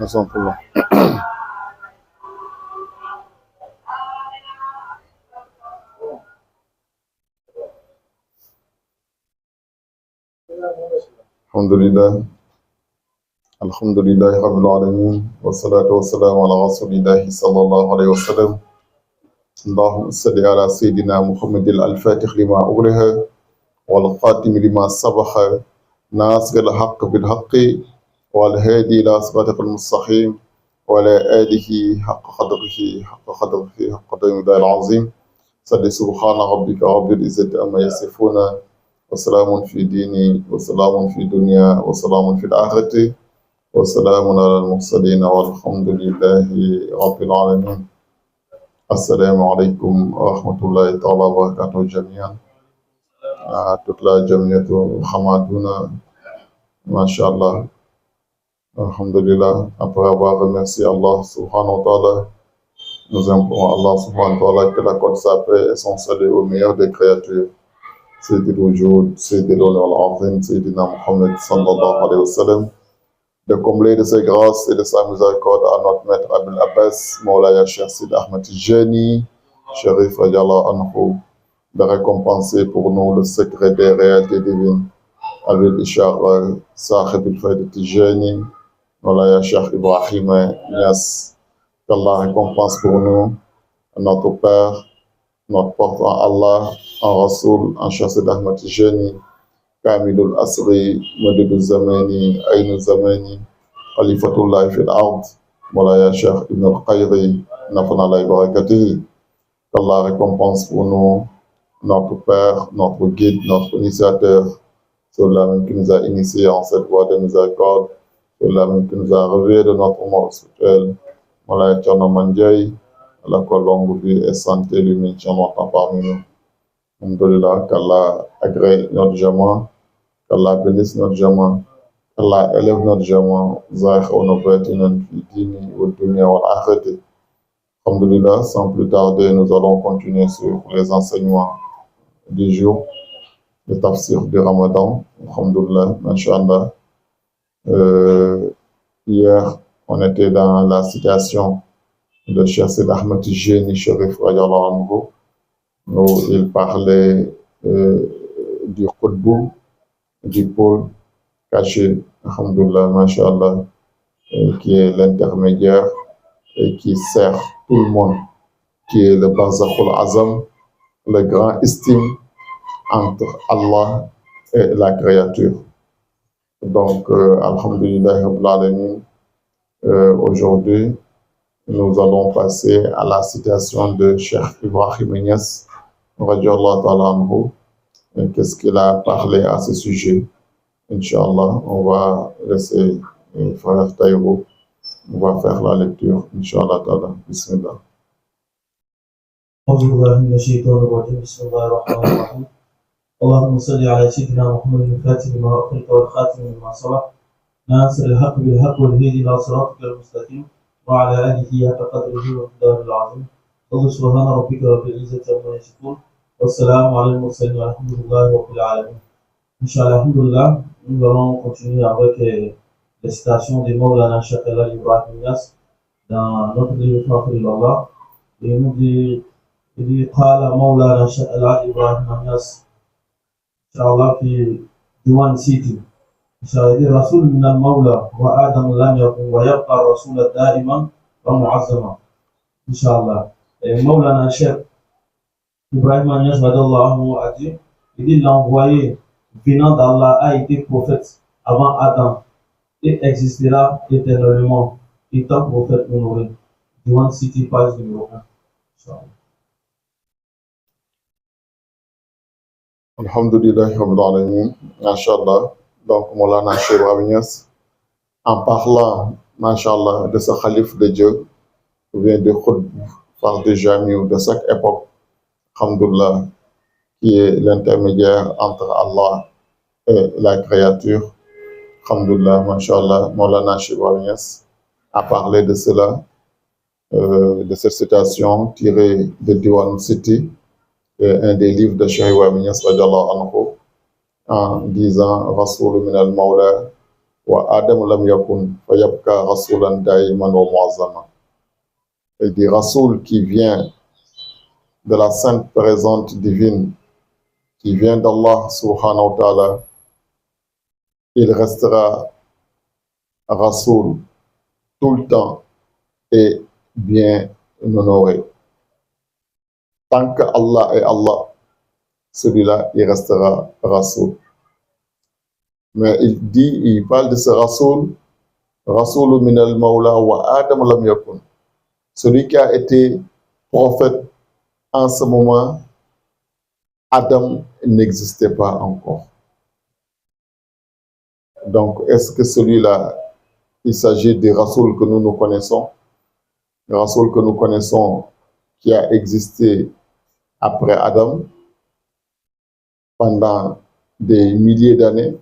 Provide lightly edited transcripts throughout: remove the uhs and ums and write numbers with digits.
Astaghfirullah. Alhamdulillah. Alhamdulillah Rabbil Alamin. Wassalatu wassalamu ala Rasulillahi sallallahu alayhi wa sallam. Allahumma salli ala Sayyidina Muhammadil al-Fatih lima ughliqa wal khatim lima sabaqa nasiril haqqi bil haqqi wal hadi ila siratikal mustaqim wa ala alihi haqqa qadrihi haqqa qadrihi azim. Salli subhana rabbika rabbil izzati amma yasifuna wa salamun fi dini wa salamun fi dunya wa salamun fil akhirati wa salamun ala al-mursalin walhamdulillahi rabbil alamin. Assalamu alaikum wa rahmatullahi ta'ala wa barakatuh jami'an. À toute la Jamiatou Hamadouna, Masha'Allah, Alhamdulillah, après avoir remercié Allah subhanahu wa ta'ala, nous implorons Allah subhanahu wa ta'ala qu'il accorde sa paix et son salut au meilleur des créatures. Sayyidil Wujud, Sayyidil Al-Azim, Sayyidina Muhammad sallallahu alayhi wa sallam, de combler de ses grâces et de sa miséricorde à notre maître Abil Abbas, Mawlaya Cheikh Sid Ahmed Tijani, Sharif Radiallahu Anhu, de récompenser pour nous le secret des réalités divines. Abil Ishar Sahib al-Fayd Tijani, Mawlaya Cheikh Ibrahim Niass, qu'Allah récompense pour nous, notre Père, notre porte en Allah, en Rasoul, en Cheikh Sid Ahmed Tijani, Kamilul Asri, Madidul Zamani, Aynul Zamani, Khalifatullah fil Ard, Mawlaya Cheikh Ibn al-Qayri, Nafana Allah Barakatihi. Qu'Allah récompense pour nous, notre Père, notre guide, notre initiateur, celui-là même qui nous a initiés en cette voie de miséricorde, celui-là même qui nous a réveillés de notre mort spirituelle, Mawlaya Tcherno Mandjaï, à la longue vie et santé, lui, longtemps parmi nous. Alhamdulillah, qu'Allah agrée notre jama, qu'Allah bénisse notre jama, qu'Allah élève notre jama, Zahir wa nabatinan fi dini wa dunya wal akhirati. Alhamdulillah, sans plus tarder, nous allons continuer sur les enseignements du jour, le tafsir du Ramadan. Alhamdulillah, Masha'Allah. Hier, on était dans la citation de Cheikh Sid Ahmed Tijani Sharif Radiallahu Anhu, où il parlait du Qutb, du pôle caché, Alhamdulillah, Masha'Allah, qui est l'intermédiaire et qui sert tout le monde, qui est le Barzakhul Azam, le grand estime entre Allah et la créature. Donc, Alhamdulillah, aujourd'hui, nous allons passer à la citation de Cheikh Ibrahim Niass, radiallahu ta'ala anhu. Qu'est-ce qu'il a parlé à ce sujet? Inch'Allah, on va laisser Frère Taïro, on va faire la lecture, Inch'Allah ta'ala. Bismillah. أعوذ بالله من الشيطان الرجيم بسم الله الرحمن الرحيم اللهم صل على سيدنا محمد الفاتح لما أغلق والخاتم لما سبق ناصر الحق بالحق والهدي إلى صراطك المستقيم وعلى آله حق قدره ومقداره العظيم قل سبحان ربك رب العزة عما يصفون والسلام على المرسلين والحمد لله رب العالمين. Inch'Allah, alhamdulillah, nous allons continuer avec les citations des Mawlana Cheikh Ibrahim Niass dans notre livre Fafil et nous dit قال مولانا شيخ إبراهيم نياس إن شاء الله في ديوان سيتي إن شاء الله رسول من المولى وآدم لم يكن ويبقى الرسول دائما ومعظما إن شاء الله. مولانا شيخ Ibrahim Niass a dit, il dit l'envoyé venant d'Allah a été prophète avant Adam et existera éternellement étant prophète honoré. Diwan City, page numéro 1. Inch'Allah. Alhamdulillah, Rabbil Alamin, Masha'Allah. Donc, Mawlana Cheikh Ibrahim Niass, en parlant, Masha'Allah, de ce calife de Dieu, ou bien de Khutb, phare de Jami ou de chaque époque, Alhamdulillah, qui est l'intermédiaire entre Allah et la créature, Alhamdulillah, Masha'Allah, Mawlana Cheikh Ibrahim Niass a parlé de cela, de cette citation tirée de Diwan City, un des livres de Cheikh Ibrahim Niass radiallahu anhu, en disant Rasoul min al-Mawla وآدم لم يكن فيبقى رسولا دائما ومعظما. Et dit Rasoul qui vient de la sainte présente divine, qui vient d'Allah subhanahu wa ta'ala, il restera Rasoul tout le temps et bien honoré. Tant que Allah est Allah, celui-là, il restera Rasoul. Mais il parle de ce Rasoul, Rasoul min al-Mawla wa Adam lam yakun. Celui qui a été prophète en ce moment, Adam n'existait pas encore. Donc, est-ce que celui-là, il s'agit des Rasoul que nous connaissons, le Rasoul que nous connaissons qui a existé après Adam pendant des milliers d'années,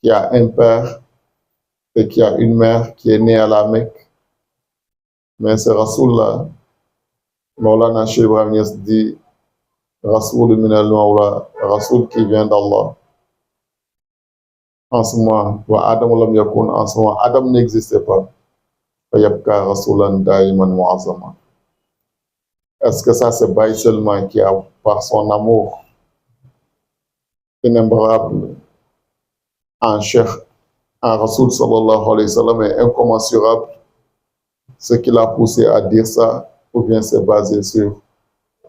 qui a un père et qui a une mère qui est née à la Mecque. Mais ce Rasoul-là, Maulana Cheikh Ibrahim Niass dit Rasoul min al-Mawla, Rasoul qui vient d'Allah. En ce moment, wa Adam lam yakun, en ce moment, Adam n'existait pas. Fa yabqa Rasoulan da'iman mu'azzaman. Est-ce que ça c'est Baye seulement qui a, par son amour inébranlable en Cheikh, en Rasoul sallallahu alayhi wa sallam est incommensurable, ce qui l'a poussé à dire ça, ou bien c'est basé sur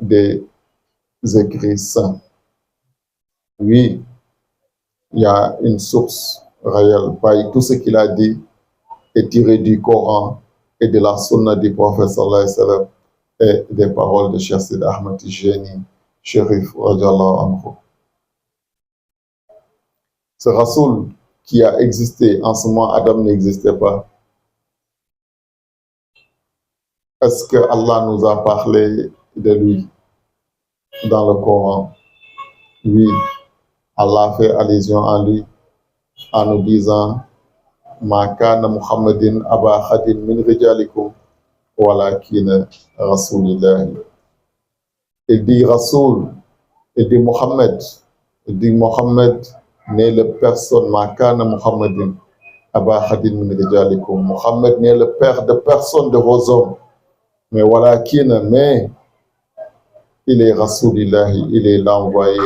des écrits saints? Oui, il y a une source réelle. Tout ce qu'il a dit est tiré du Coran et de la Sunna du prophète sallallahu alayhi wa sallam et des paroles de Cheikh Sidi Ahmed Tijani, Chérif radiallahu anhu. Ce Rasoul qui a existé en ce moment, Adam n'existait pas. Est-ce que Allah nous a parlé de lui dans le Coran? Oui, Allah fait allusion à lui en nous disant Ma kana Muhammadin aba khadin min rijalikum walakin Rasulillah. Il dit Rasoul, il dit Mohammed, n'est le personne, Ma kana Muhammadin aba khadin min rijalikum. Mohammed n'est le père de personne de vos hommes. Mais mais il est Rasulillah, il est l'envoyé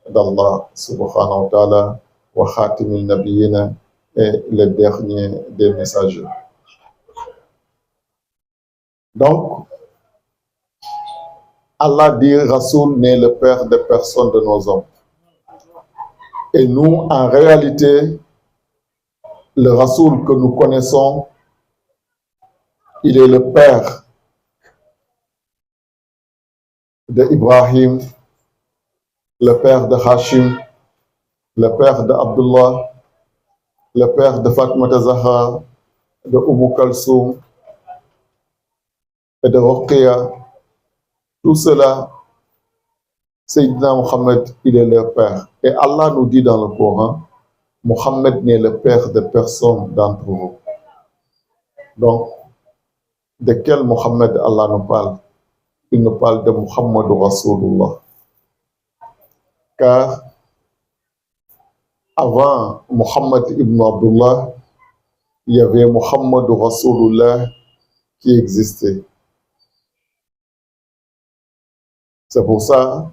d'Allah subhanahu wa ta'ala wa khatimul nabiyina et le dernier des messagers. Donc, Allah dit Rasoul n'est le père de personne de nos hommes. Et nous, en réalité, le Rasoul que nous connaissons, il est le père de Ibrahim, le père de Hashim, le père de Abdullah, le père de Fatima Zahra, de Umm Kalsoum et de Ruqayya. Tout cela, Sayyidina Mohammed, il est leur père. Et Allah nous dit dans le Coran, Mohammed n'est le père de personne d'entre vous. Donc, de quel Mohammed Allah nous parle? Il nous parle de Muhammad Rasulullah. Car avant Muhammad ibn Abdullah, il y avait Muhammad Rasulullah qui existait. C'est pour ça,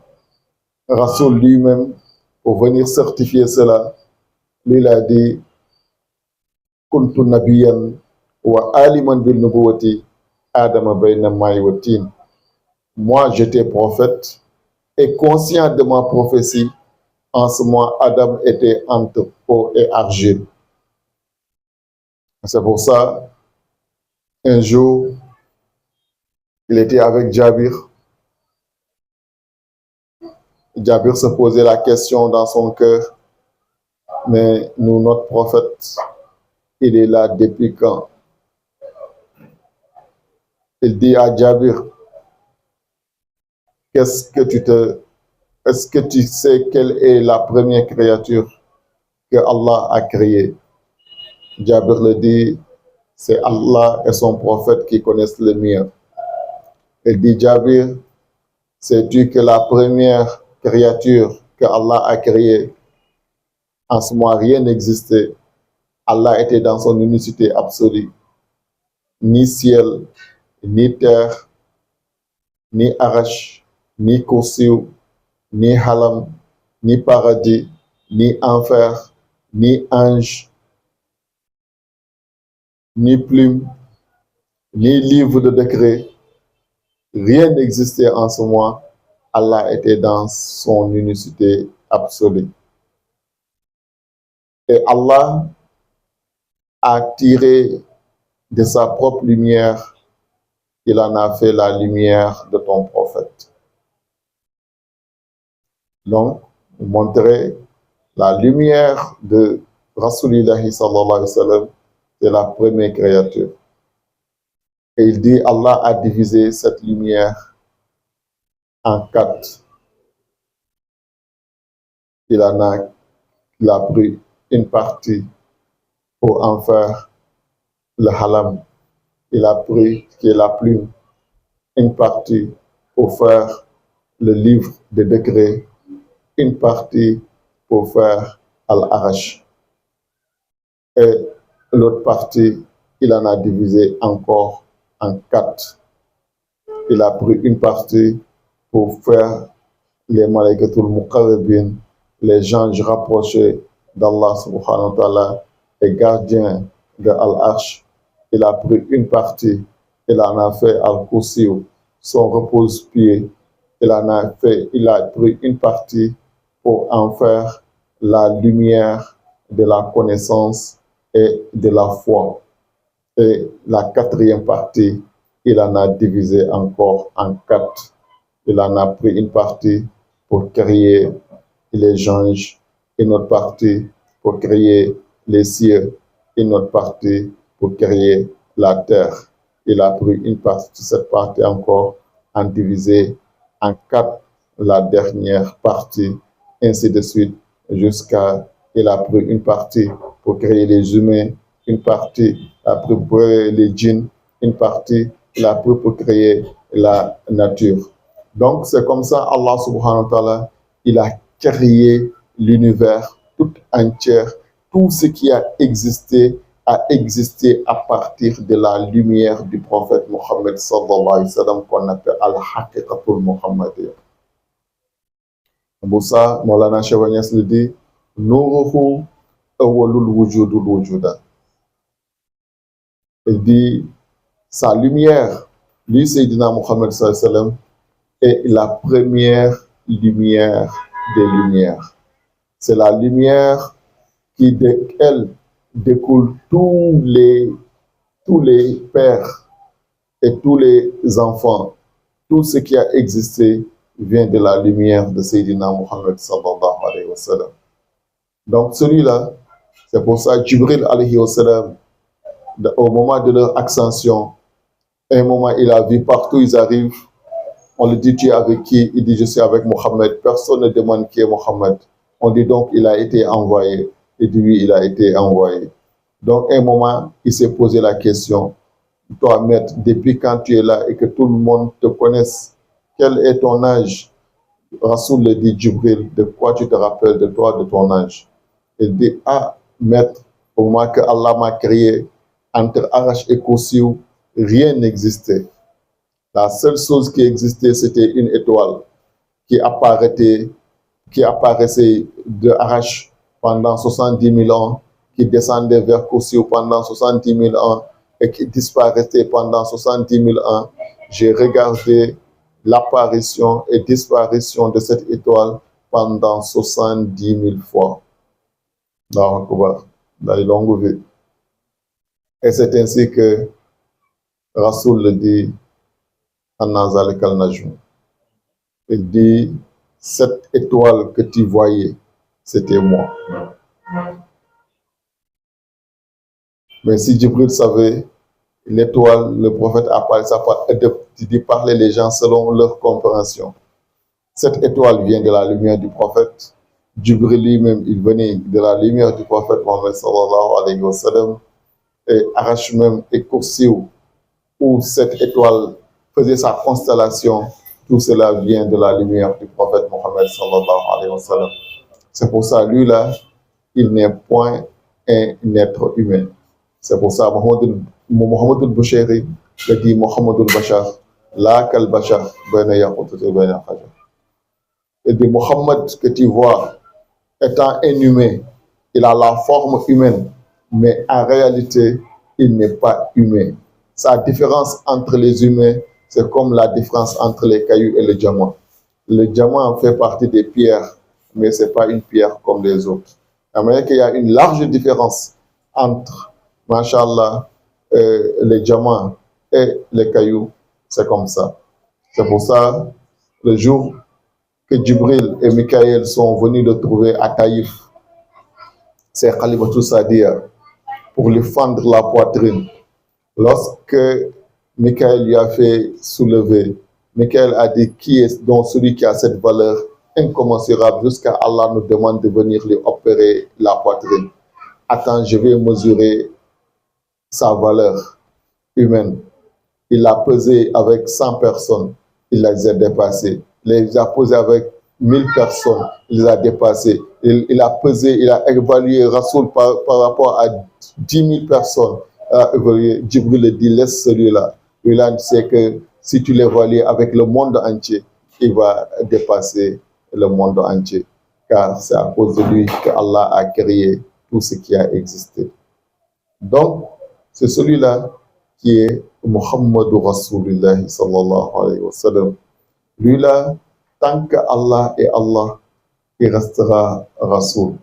Rasoul lui-même, pour venir certifier cela, lui a dit Kuntu nabiyan wa aliman bil nubuwati Adam bayna ma'i wa tin. Moi, j'étais prophète et conscient de ma prophétie. En ce moment, Adam était entre eau et argile. C'est pour ça, un jour, il était avec Jabir. Jabir se posait la question dans son cœur, mais nous, notre prophète, il est là depuis quand? Il dit à Jabir, est-ce que tu sais quelle est la première créature que Allah a créée? Jabir le dit, c'est Allah et son prophète qui connaissent le mieux. Il dit, Jabir, sais-tu que la première créature que Allah a créée, en ce moment rien n'existait, Allah était dans son unicité absolue. Ni ciel, ni terre, ni arach, ni kursiw, ni halam, ni paradis, ni enfer, ni ange, ni plume, ni livre de décret. Rien n'existait en ce moment. Allah était dans son unicité absolue. Et Allah a tiré de sa propre lumière, il en a fait la lumière de ton prophète. Donc, montrer la lumière de Rasulillahi sallallahu alayhi wa sallam, c'est la première créature. Et il dit, Allah a divisé cette lumière en 4. Il a pris une partie pour en faire le halam. Il a pris, qui est la plume, une partie pour faire le livre de décrets, une partie pour faire Al-Arash. Et l'autre partie, il en a divisé encore en 4. Il a pris une partie pour faire les malaikatul muqarrabin, les anges rapprochés d'Allah subhanahu wa ta'ala et gardiens de Al-Arsh. Il a pris une partie, il en a fait Al-Kursiw, son repose-pied. Il a pris une partie pour en faire la lumière de la connaissance et de la foi. Et la 4e partie, il en a divisé encore en 4. Il en a pris une partie pour créer les anges, une autre partie pour créer les cieux, une autre partie pour créer la terre. Il a pris une partie de cette partie encore, en divisé en 4 la dernière partie, ainsi de suite, jusqu'à il a pris une partie pour créer les humains, une partie il a pris pour créer les djinns, une partie il a pris pour créer la nature. Donc c'est comme ça Allah subhanahu wa ta'ala, il a créé l'univers tout entier, tout ce qui a existé à partir de la lumière du prophète Mohammed sallallahu alayhi wa sallam qu'on appelle Al-Haqiqatul Muhammadiyya. Pour ça, Maulana Cheikh Niass le dit, Nuruhu awwalul wujudul wujuda. Il dit, sa lumière, lui Sayyidina Mohammed sallallahu alayhi wa sallam, est la première lumière des lumières. C'est la lumière qui elle découle tous les pères et tous les enfants. Tout ce qui a existé vient de la lumière de Sayyidina Muhammad sallallahu alayhi wa sallam. Donc celui-là, c'est pour ça Jibril alayhi wa sallam, au moment de leur ascension, à un moment il a vu partout ils arrivent, on lui dit tu es avec qui? Il dit je suis avec Muhammad. Personne ne demande qui est Muhammad. On dit donc il a été envoyé. Il dit oui, il a été envoyé. Donc à un moment il s'est posé la question, toi maître, depuis quand tu es là et que tout le monde te connaisse, quel est ton âge? Rasoul le dit, Jibril, de quoi tu te rappelles de toi, de ton âge? Il dit, ah maître, pour moi que Allah m'a créé, entre Arash et Kursiw, rien n'existait. La seule chose qui existait, c'était une étoile qui apparaissait de Arash pendant 70 000 ans, qui descendait vers Kursiw pendant 70 000 ans et qui disparaissait pendant 70 000 ans. J'ai regardé l'apparition et disparition de cette étoile pendant 70 000 fois. Dans les longues vies. Et c'est ainsi que Rasoul le dit, il dit, cette étoile que tu voyais, c'était moi. Mais si Jibril savait, l'étoile, le prophète a parlé, ça dit parler les gens selon leur compréhension. Cette étoile vient de la lumière du prophète. Jibril lui-même, il venait de la lumière du prophète Mohammed sallallahu alayhi wa sallam. Et Arash même et Kursiw, où cette étoile faisait sa constellation, tout cela vient de la lumière du prophète Mohammed sallallahu alayhi wa sallam. C'est pour ça, lui là, il n'est point un être humain. C'est pour ça Mohamed al-Bouchéri le dit Mohamed al-Bachar, la kal-Bachar, et dit Mohamed que tu vois étant un humain, il a la forme humaine, mais en réalité, il n'est pas humain. Sa différence entre les humains, c'est comme la différence entre les cailloux et le diamant. Le diamant fait partie des pierres, mais ce n'est pas une pierre comme les autres. À manière qu'il y a une large différence entre, machallah, les diamants et les cailloux, c'est comme ça. C'est pour ça, le jour que Djibril et Michael sont venus le trouver à Taïf, c'est Khalifatou Sadia, pour lui fendre la poitrine. Lorsque Michael lui a fait soulever, Michael a dit qui est donc celui qui a cette valeur incommensurable jusqu'à Allah nous demande de venir lui opérer la poitrine. Attends, je vais mesurer sa valeur humaine. Il a pesé avec 100 personnes, il les a dépassés. Il les a pesé avec 1000 personnes, il les a dépassés. Il a pesé, il a évalué Rasoul par rapport à 10 000 personnes. Djibril dit, laisse celui-là. Lui-là, c'est que si tu l'évalues avec le monde entier, il va dépasser le monde entier. Car c'est à cause de lui que Allah a créé tout ce qui a existé. Donc, c'est celui-là qui est Muhammadu Rasulullah sallallahu alayhi wa sallam. Lui-là, tant que Allah est Allah, il restera Rasoul.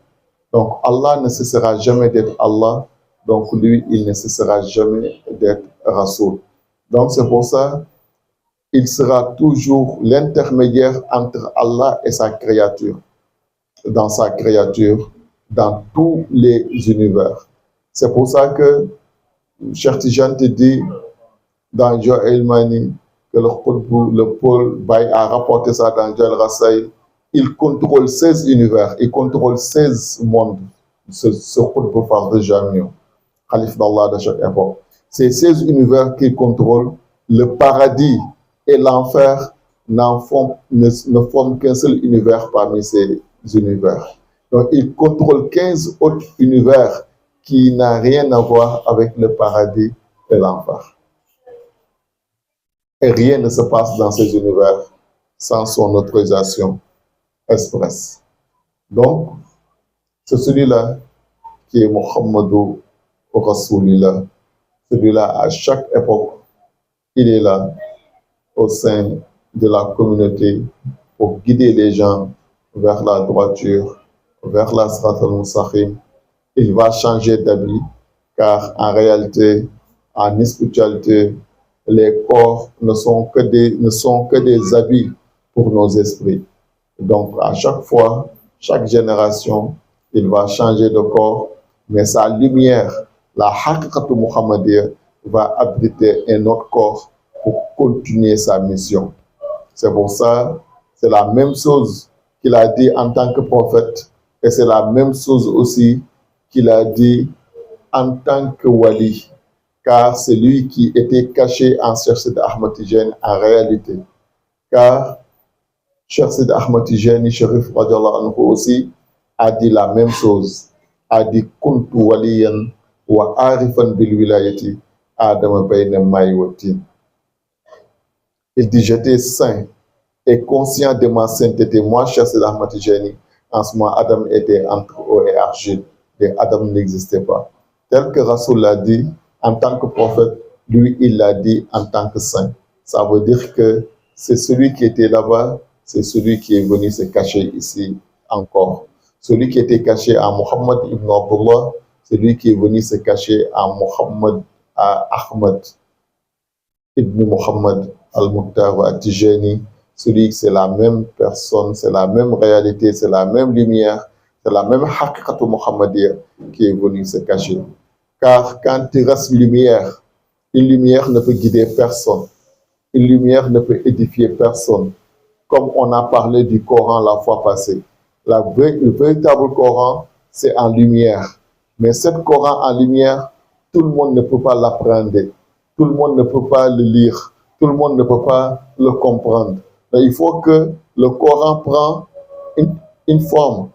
Donc, Allah ne cessera jamais d'être Allah. Donc, lui, il ne cessera jamais d'être Rasoul. Donc, c'est pour ça il sera toujours l'intermédiaire entre Allah et sa créature. Dans sa créature, dans tous les univers. C'est pour ça que Cheikh Tijan te dit dans Joël Mani que le Paul Baye a rapporté ça dans Joël Rassaïl. Il contrôle 16 univers, il contrôle 16 mondes. Ce Qutb Fard Jamiou, Khalif d'Allah de chaque époque. Ces 16 univers qu'il contrôle, le paradis et l'enfer ne forment qu'un seul univers parmi ces univers. Donc il contrôle 15 autres univers qui n'ont rien à voir avec le paradis et l'enfer. Et rien ne se passe dans ces univers sans son autorisation expresse. Donc, c'est celui-là qui est Muhammadou Rasulillah. Celui-là, à chaque époque, il est là au sein de la communauté pour guider les gens vers la droiture, vers la Sirat al-Mustaqim. Il va changer d'habit, car en réalité, en spiritualité, les corps ne sont que des habits pour nos esprits. Donc, à chaque fois, chaque génération, il va changer de corps, mais sa lumière, la Haqiqatu Muhammadiyya, va abriter un autre corps pour continuer sa mission. C'est pour ça, c'est la même chose qu'il a dit en tant que prophète, et c'est la même chose aussi qu'il a dit en tant que wali, car c'est lui qui était caché en Cheikh Sidi Ahmad Tijani en réalité. Car Cheikh Sidi Ahmad Tijani, Sharif radiallahu anhu aussi, a dit la même chose. A dit kuntu waliyan wa arifan bil wilayati Adam bayna mai wa tin. Il dit j'étais saint et conscient de ma sainteté. Moi, Cheikh Sidi Ahmad Tijani, en ce moment, Adam était entre eau et argile. Et Adam n'existait pas. Tel que Rasoul l'a dit, en tant que prophète, lui, il l'a dit en tant que saint. Ça veut dire que c'est celui qui était là-bas, c'est celui qui est venu se cacher ici encore. Celui qui était caché à Muhammad ibn Abdullah, c'est lui qui est venu se cacher à Muhammad, à Ahmad ibn Muhammad al-Muqtar al-Tijani. Celui, c'est la même personne, c'est la même réalité, c'est la même lumière, c'est la même Haqiqatu Muhammadiyya qui est venue se cacher. Car quand il reste lumière, une lumière ne peut guider personne. Une lumière ne peut édifier personne. Comme on a parlé du Coran la fois passée. Le véritable Coran, c'est en lumière. Mais ce Coran en lumière, tout le monde ne peut pas l'apprendre. Tout le monde ne peut pas le lire. Tout le monde ne peut pas le comprendre. Mais il faut que le Coran prend une forme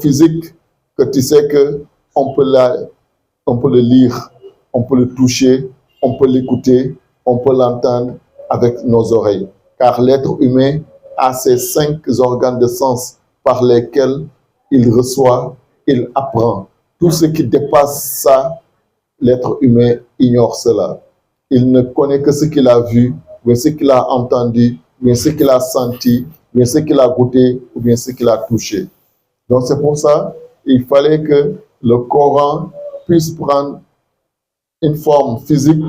physique, que tu sais que on peut le lire, on peut le toucher, on peut l'écouter, on peut l'entendre avec nos oreilles. Car l'être humain a ces 5 organes de sens par lesquels il reçoit, il apprend. Tout ce qui dépasse ça, l'être humain ignore cela. Il ne connaît que ce qu'il a vu, mais ce qu'il a entendu, mais ce qu'il a senti, mais ce qu'il a goûté, ou bien ce qu'il a touché. Donc c'est pour ça qu'il fallait que le Coran puisse prendre une forme physique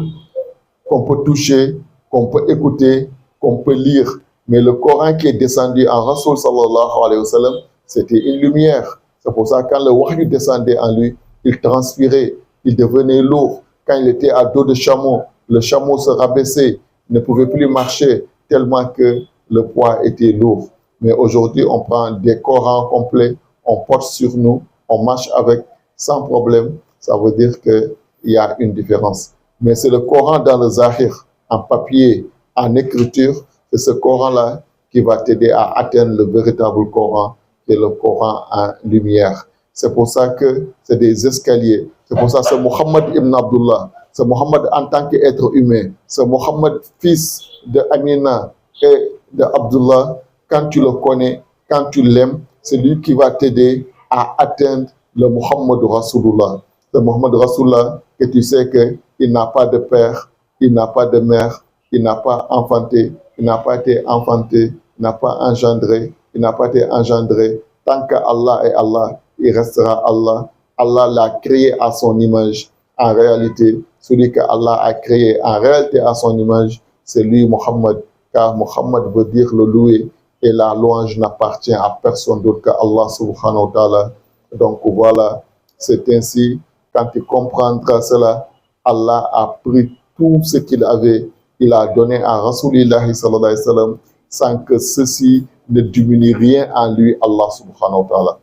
qu'on peut toucher, qu'on peut écouter, qu'on peut lire. Mais le Coran qui est descendu en Rasoul sallallahu alayhi wa sallam, c'était une lumière. C'est pour ça que quand le wahyu descendait en lui, il transpirait, il devenait lourd. Quand il était à dos de chameau, le chameau se rabaissait, ne pouvait plus marcher tellement que le poids était lourd. Mais aujourd'hui, on prend des Corans complets, on porte sur nous, on marche avec sans problème. Ça veut dire qu'il y a une différence. Mais c'est le Coran dans le Zahir, en papier, en écriture, c'est ce Coran-là qui va t'aider à atteindre le véritable Coran, qui est le Coran en lumière. C'est pour ça que c'est des escaliers. C'est pour ça que c'est Mohammed ibn Abdullah. C'est Mohammed en tant qu'être humain. C'est Mohammed, fils de Amina et de Abdullah. Quand tu le connais, quand tu l'aimes, c'est lui qui va t'aider à atteindre le Mohammed Rasulullah. Le Mohammed Rasulullah, que tu sais qu'il n'a pas de père, il n'a pas de mère, il n'a pas enfanté, il n'a pas été enfanté, il n'a pas engendré, il n'a pas été engendré. Tant qu'Allah est Allah, il restera Allah. Allah l'a créé à son image. En réalité, celui que Allah a créé en réalité à son image, c'est lui, Mohammed. Car Mohammed veut dire le louer et la louange n'appartient à personne d'autre qu'Allah subhanahu wa ta'ala. Donc voilà, c'est ainsi, quand tu comprendras cela, Allah a pris tout ce qu'il avait, il a donné à Rasulullah sallallahu alayhi wa sallam, sans que ceci ne diminue rien en lui, Allah subhanahu wa ta'ala.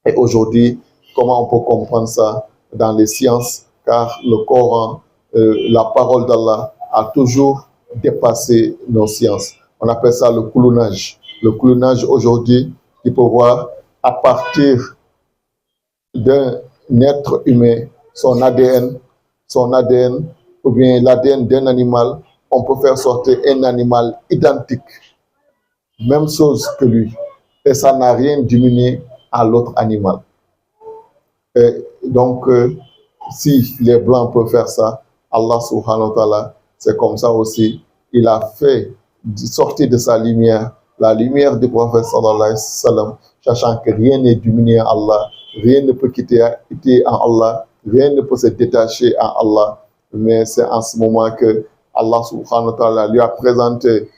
Et aujourd'hui, comment on peut comprendre ça dans les sciences? Car le Coran, la parole d'Allah, a toujours dépassé nos sciences. On appelle ça le clonage. Le clonage aujourd'hui, il peut voir à partir d'un être humain, son ADN, ou bien l'ADN d'un animal, on peut faire sortir un animal identique, même chose que lui, et ça n'a rien diminué à l'autre animal. Et donc, si les Blancs peuvent faire ça, Allah subhanahu wa ta'ala, c'est comme ça aussi, il a fait sortir de sa lumière, la lumière du prophète sallallahu alayhi wa sallam, sachant que rien n'est diminué en Allah, rien ne peut quitter en Allah, rien ne peut se détacher en Allah. Mais c'est en ce moment que Allah subhanahu wa ta'ala lui a présenté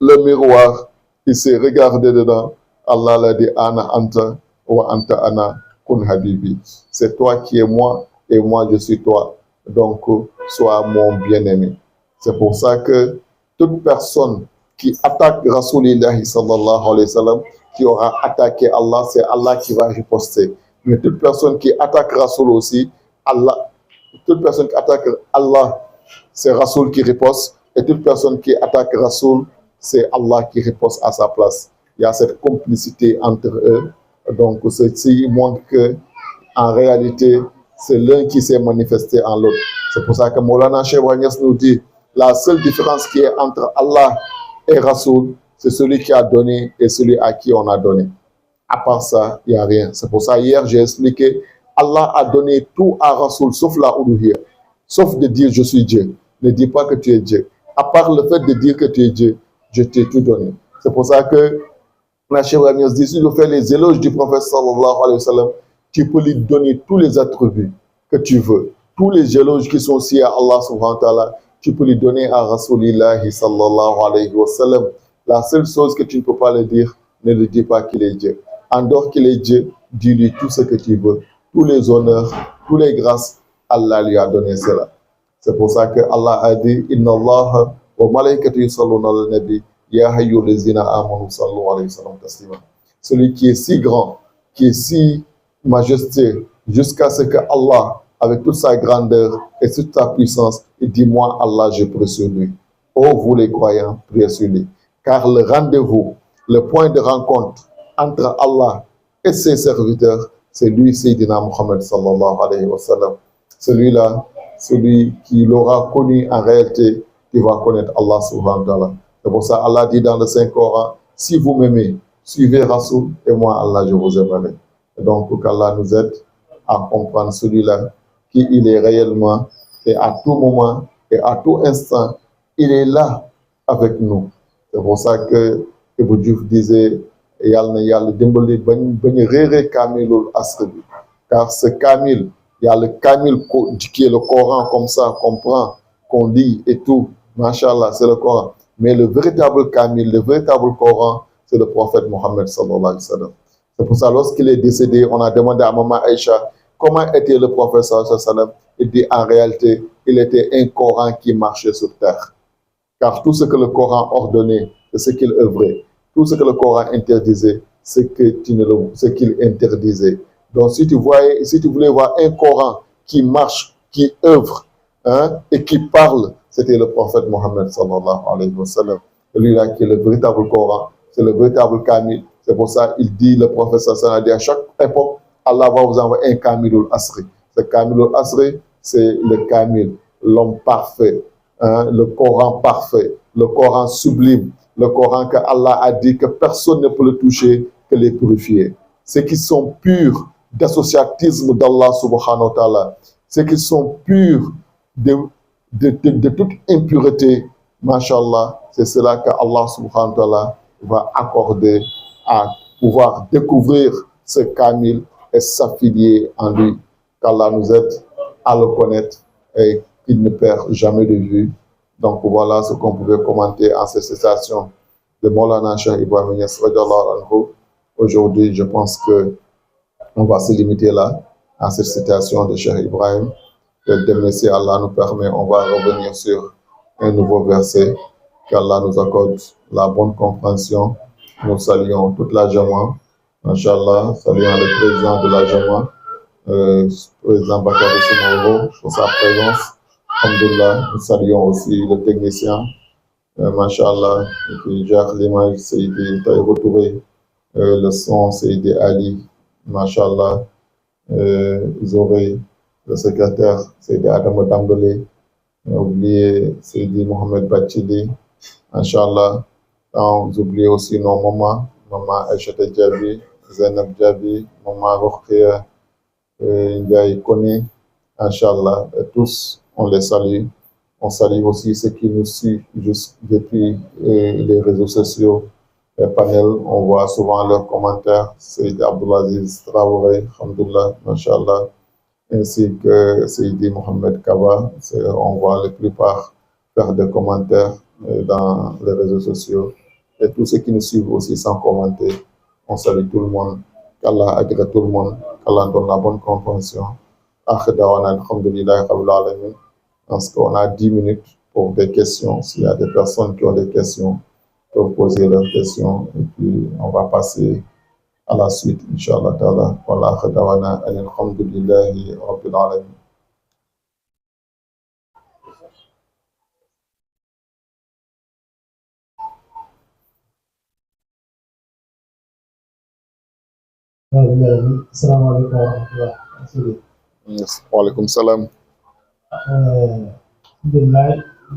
le miroir, il s'est regardé dedans, Allah l'a dit, Ana anta wa anta ana kun habibi. C'est toi qui es moi et moi je suis toi. Donc, sois mon bien-aimé. C'est pour ça que toute personne qui attaque Rasulullah sallallahu alayhi wa sallam, qui aura attaqué Allah, c'est Allah qui va riposter. Mais toute personne qui attaque Rasul aussi, toute personne qui attaque Allah, c'est Rasul qui riposte. Et toute personne qui attaque Rasul, c'est Allah qui riposte à sa place. Il y a cette complicité entre eux. Donc, ceci montre que, en réalité, c'est l'un qui s'est manifesté en l'autre. C'est pour ça que Maulana Cheikh Ibrahim Niass nous dit, la seule différence qui est entre Allah et Rasoul, c'est celui qui a donné et celui à qui on a donné. À part ça, il n'y a rien. C'est pour ça, hier, j'ai expliqué, Allah a donné tout à Rasoul, sauf la uluhiyya, sauf de dire je suis Dieu. Ne dis pas que tu es Dieu. À part le fait de dire que tu es Dieu, je t'ai tout donné. C'est pour ça que la Cheikh Ibrahim Niass dit, si je fais les éloges du prophète sallallahu alayhi wa sallam, tu peux lui donner tous les attributs que tu veux. Tous les éloges qui sont aussi à Allah subhanahu wa ta'ala, tu peux lui donner à Rasulullah sallallahu alayhi wa sallam. La seule chose que tu ne peux pas le dire, ne le dis pas qu'il est Dieu. En dehors qu'il est Dieu, dis-lui tout ce que tu veux. Tous les honneurs, tous les grâces, Allah lui a donné cela. C'est pour ça que Allah a dit, Inna Allah wa malaikatu yusalluna ala nabi, ya hayyullazina amanu sallu alayhi wa sallam taslima. Celui qui est si grand, qui est si majesté, jusqu'à ce que Allah, avec toute sa grandeur et toute sa puissance, il dit, moi, Allah, je prie sur lui. Oh, vous les croyants, priez sur lui. Car le rendez-vous, le point de rencontre entre Allah et ses serviteurs, c'est lui, Sayyidina Muhammad sallallahu alayhi wa sallam. Celui-là, celui qui l'aura connu en réalité, qui va connaître Allah subhanahu wa ta'ala. C'est pour ça Allah dit dans le Saint-Coran, si vous m'aimez, suivez Rasoul et moi Allah je vous aimerai. Et donc pour qu'Allah nous aide à comprendre celui-là, qui il est réellement, et à tout moment et à tout instant, il est là avec nous. C'est pour ça que Ibou Diouf disait, yàlla na yàlla dimbali bañ réeree Kamilul Asr bi, car ce Kamil, il y a le Kamil qui est le Coran comme ça, qu'on prend, qu'on lit et tout, Masha'Allah, c'est le Coran. Mais le véritable Kamil, le véritable Coran, c'est le prophète Mohammed sallallahu alayhi wa sallam. C'est pour ça, lorsqu'il est décédé, on a demandé à Maman Aïcha comment était le prophète sallallahu alayhi wa sallam. Il dit en réalité, il était un Coran qui marchait sur terre. Car tout ce que le Coran ordonnait, c'est ce qu'il œuvrait. Tout ce que le Coran interdisait, c'est ce qu'il interdisait. Donc, si tu voulais voir un Coran qui marche, qui œuvre, et qui parle, c'était le prophète Mohammed sallallahu alayhi wa sallam. Celui-là qui est le véritable Coran, c'est le véritable Kamil. C'est pour ça qu'il dit, le prophète sallallahu alayhi wa sallam, à chaque époque, Allah va vous envoyer un Kamilul Asri. Ce Kamilul Asri, c'est le Kamil, l'homme parfait, le Coran parfait, le Coran sublime, le Coran que Allah a dit que personne ne peut le toucher que les purifiés. Ceux qui sont purs d'associatisme d'Allah subhanahu wa ta'ala, ceux qui sont purs de toute impureté, mashallah, c'est cela que Allah subhanahu wa ta'ala va accorder à pouvoir découvrir ce Kamil et s'affilier en lui. Qu'Allah nous aide à le connaître et qu'il ne perd jamais de vue. Donc voilà ce qu'on pouvait commenter en cette citation de Maulana Cheikh Ibrahim Niass radiallahu anhu. Aujourd'hui, je pense qu'on va se limiter là, à cette citation de Cheikh Ibrahim. Demain, si Allah nous permet, on va revenir sur un nouveau verset. Qu'Allah nous accorde la bonne compréhension. Nous saluons toute la Jama. Inch'Allah, saluons le président de la Jama, président Bakary Soumaoro, pour sa présence. Alhamdulillah, nous saluons aussi le technicien, Masha'Allah, qui gère l'image, Seydi Taïbo Touré, le son, Seydi Ali, Masha'Allah, Zoré, le secrétaire, Seydi Adam Dambele, oublié Seydi Mohamed Bachili, Masha'Allah, vous oubliez aussi nos mamans, Maman Aïchata Djabi, Zainab Djabi, Maman Rokhia, Ndiaye Kone, Masha'Allah, et tous, on les salue. On salue aussi ceux qui nous suivent juste depuis les réseaux sociaux, les panels. On voit souvent leurs commentaires. C'est Abdulaziz Traoré, alhamdoulilah, mashallah, ainsi que Seydi Mohamed Kaba. On voit la plupart faire des commentaires dans les réseaux sociaux. Et tous ceux qui nous suivent aussi sans commenter, on salue tout le monde. Qu'Allah agrée tout le monde. Qu'Allah donne la bonne compréhension. Alhamdulillah, rabbil alamin. Parce qu'on a 10 minutes pour des questions. S'il y a des personnes qui ont des questions, peuvent poser leurs questions. Et puis, on va passer à la suite, Inch'Allah ta'ala. Wa khadawana alhamdulillahi rabbil alamin. Assalamu alaikum wa rahmatullah. Wa alaikum salam.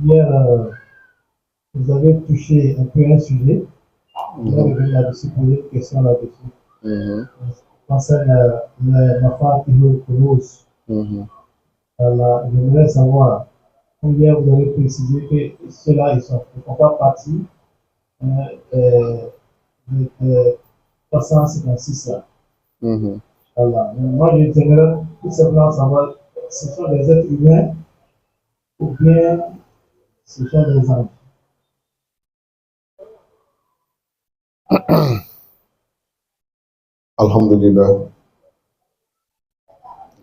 Hier, vous avez touché un peu un sujet. Vous avez venu là-dessus, poser une question là-dessus. Concernant les Mafatihul Kunuz. J'aimerais savoir, comme hier vous avez précisé que ceux-là, ils ne font pas partie de 356 là. Voilà. Moi, j'aimerais tout simplement savoir, ce sont des êtres humains ou bien ce sont des anges. Alhamdulillah.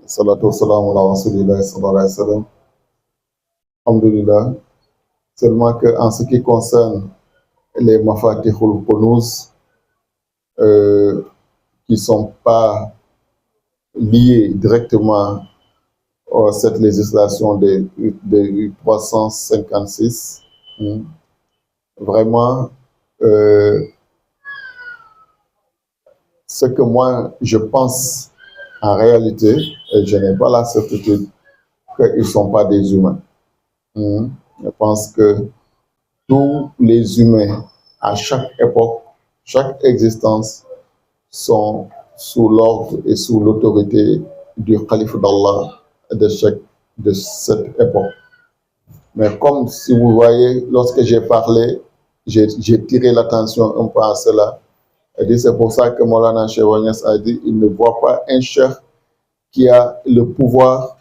Salatu wassalamu ala rasulillah sallallahu alayhi wa sallam. Alhamdulillah. Seulement qu'en ce qui concerne les Mafatihul Kunuz, qui ne sont pas liés directement à cette législation de 356, vraiment, ce que moi je pense en réalité, je n'ai pas la certitude qu'ils ne sont pas des humains. Je pense que tous les humains, à chaque époque, chaque existence, sont sous l'ordre et sous l'autorité du calife d'Allah de cette époque. Mais comme si vous voyez, lorsque j'ai parlé, j'ai tiré l'attention un peu à cela. C'est pour ça que Maulana Cheikh Niass a dit il ne voit pas un cheikh qui a le pouvoir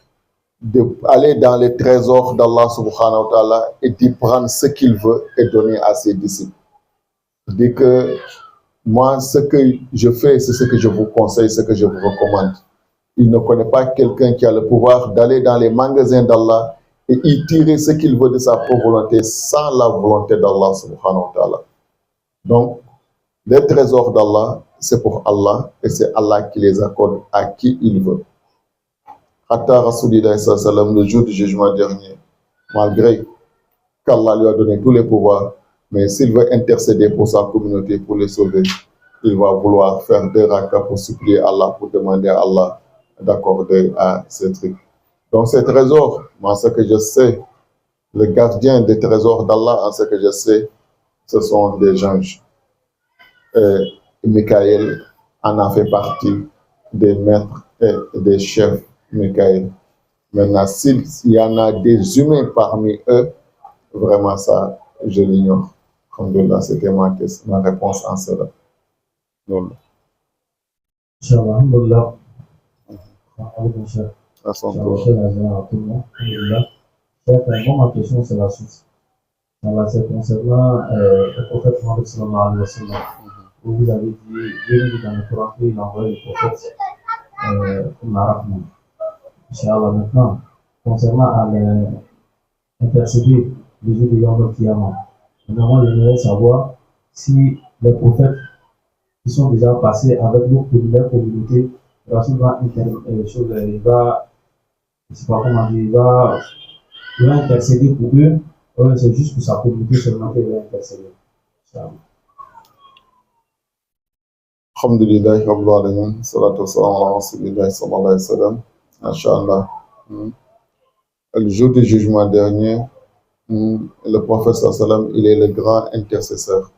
d'aller dans les trésors d'Allah subhanahu wa ta'ala et d'y prendre ce qu'il veut et donner à ses disciples. Il dit que moi, ce que je fais, c'est ce que je vous conseille, ce que je vous recommande. Il ne connaît pas quelqu'un qui a le pouvoir d'aller dans les magasins d'Allah et y tirer ce qu'il veut de sa propre volonté sans la volonté d'Allah subhanahu wa ta'ala. Donc, les trésors d'Allah, c'est pour Allah et c'est Allah qui les accorde à qui il veut. Hatta Rasulullah sallam, le jour du jugement dernier, malgré qu'Allah lui a donné tous les pouvoirs, mais s'il veut intercéder pour sa communauté, pour les sauver, il va vouloir faire 2 rakas pour supplier Allah, pour demander à Allah d'accorder à ces trucs. Donc ces trésors, moi ce que je sais, le gardien des trésors d'Allah, en ce que je sais, ce sont des anges. Et Michael en a fait partie des maîtres et des chefs, Michael. Maintenant, s'il y en a des humains parmi eux, vraiment ça, je l'ignore. Alhamdulillah, c'était ma réponse en cela. Inch'Allah, alhamdulillah. À son Inch'Allah, tour. alhamdulillah. Moi, ma question, c'est la suite. C'est concernant le prophète Mohammed sallallahu alayhi wa sallam. Vous avez dit, Dieu dit dans le Coran qu'il a envoyé le prophète comme la rahman. Inch'Allah, maintenant, concernant intercéder les jours de Yom Kiyama. Maintenant, moi, j'aimerais savoir si les prophètes qui sont déjà passés avec leur communauté, Rasul va il va intercéder pour eux, c'est juste pour sa communauté seulement qu'il va intercéder. Alhamdulillah, Rabbil Alamin, salatu wassalam ala Rasulillah sallallahu alayhi wa sallam. Inch'Allah. Le jour du jugement dernier, le prophète sallallahu alayhi wa sallam, il est le grand intercesseur.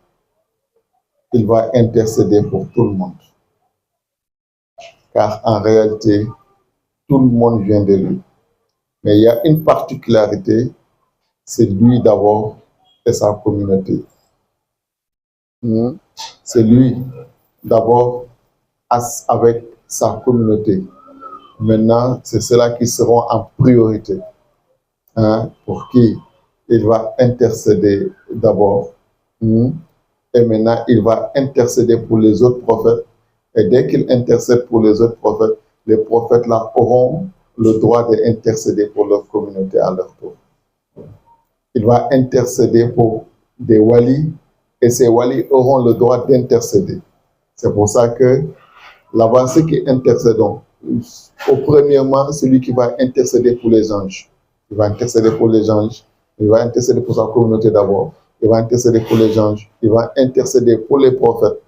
Il va intercéder pour tout le monde. Car en réalité, tout le monde vient de lui. Mais il y a une particularité, c'est lui d'abord et sa communauté. C'est lui d'abord avec sa communauté. Maintenant, c'est ceux-là qui seront en priorité. Pour qui il va intercéder d'abord. Et maintenant, il va intercéder pour les autres prophètes. Et dès qu'il intercède pour les autres prophètes, les prophètes là auront le droit d'intercéder pour leur communauté à leur tour. Il va intercéder pour des walis et ces walis auront le droit d'intercéder. C'est pour ça que là-bas, ceux qui intercédent, premièrement, celui qui va intercéder pour les anges. Il va intercéder pour les anges, il va intercéder pour sa communauté d'abord, il va intercéder pour les anges, il va intercéder pour les prophètes.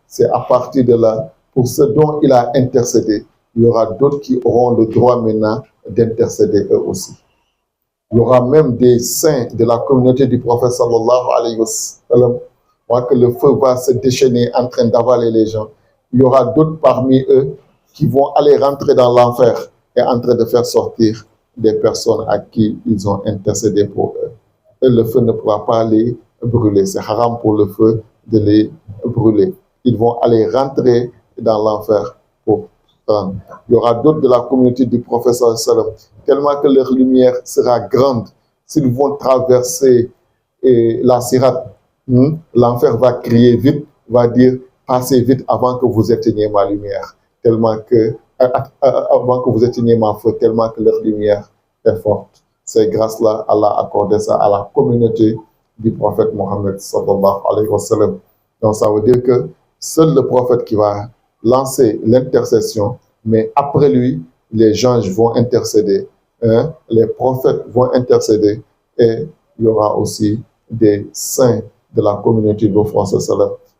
C'est à partir de là, pour ce dont il a intercédé, il y aura d'autres qui auront le droit maintenant d'intercéder eux aussi. Il y aura même des saints de la communauté du prophète sallallahu alayhi wa sallam, que le feu va se déchaîner en train d'avaler les gens. Il y aura d'autres parmi eux qui vont aller rentrer dans l'enfer et en train de faire sortir des personnes à qui ils ont intercédé pour eux. Et le feu ne pourra pas les brûler. C'est haram pour le feu de les brûler. Ils vont aller rentrer dans l'enfer pour prendre. Il y aura d'autres de la communauté du prophète sallallahu alayhi wa sallam, tellement que leur lumière sera grande. S'ils vont traverser la sirat, l'enfer va crier vite, va dire passez vite avant que vous éteigniez ma lumière, tellement que avant que vous éteigniez ma feu, tellement que leur lumière est forte. C'est grâce là Allah a accordé ça à la communauté du prophète Mohammed sallallahu alayhi wa sallam. Donc ça veut dire que seul le prophète qui va lancer l'intercession, mais après lui, les anges vont intercéder, les prophètes vont intercéder et il y aura aussi des saints de la communauté de France